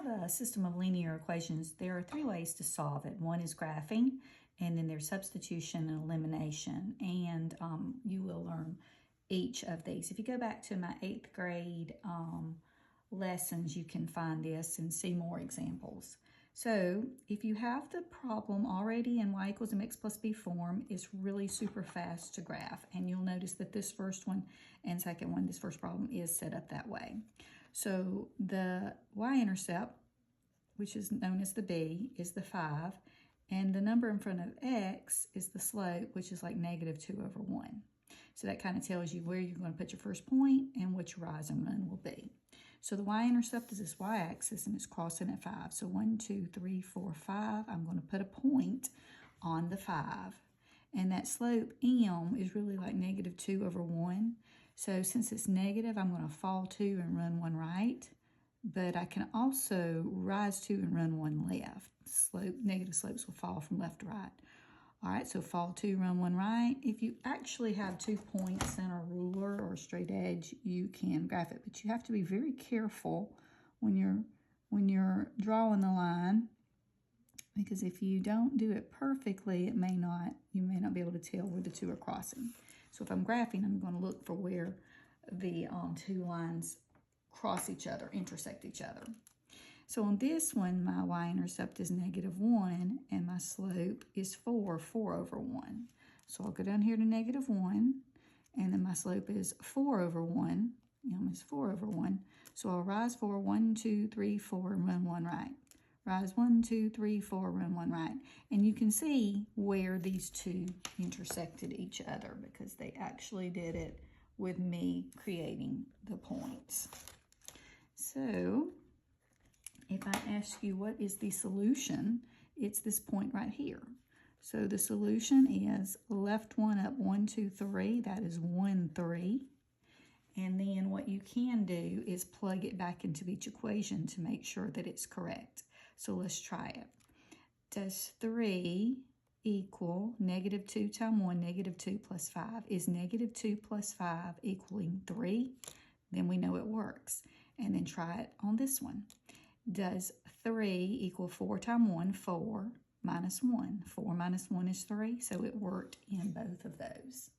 have a system of linear equations, there are three ways to solve it. One is graphing, and then there's substitution and elimination, and you will learn each of these. If you go back to my 8th grade lessons, you can find this and see more examples. So if you have the problem already in y equals mx plus b form, it's really super fast to graph. And you'll notice that this first one and second one, this first problem is set up that way. So the y-intercept, which is known as the b, is the 5. And the number in front of x is the slope, which is like -2/1. So that kind of tells you where you're going to put your first point and what your rise and run will be. So the y-intercept is this y-axis and it's crossing at 5. So 1, 2, 3, 4, 5. I'm going to put a point on the 5. And that slope m is really like -2/1. So since it's negative, I'm going to fall 2 and run 1 right. But I can also rise 2 and run 1 left. Negative slopes will fall from left to right. All right, so fall 2, run 1 right. If you actually have 2 points and a ruler or a straight edge, you can graph it. But you have to be very careful when you're drawing the line, because if you don't do it perfectly, you may not be able to tell where the two are crossing. So if I'm graphing, I'm going to look for where the two lines cross each other, intersect each other. So on this one, my y-intercept is -1, and my slope is 4/1. So I'll go down here to -1, and then my slope is 4/1. It's 4/1. So I'll rise 4, 1, 2, 3, 4, and run 1 right. Rise 1, 2, 3, 4, run 1 right. And you can see where these two intersected each other because they actually did it with me creating the points. So if I ask you what is the solution, it's this point right here. So the solution is left one up 1, 2, 3. That is 1, 3. And then what you can do is plug it back into each equation to make sure that it's correct. So let's try it. Does 3 equal -2 times 1, -2 plus 5? Is -2 plus 5 equaling 3? Then we know it works. And then try it on this one. Does 3 equal 4 times 1, 4, minus 1? 4 minus 1 is 3, so it worked in both of those.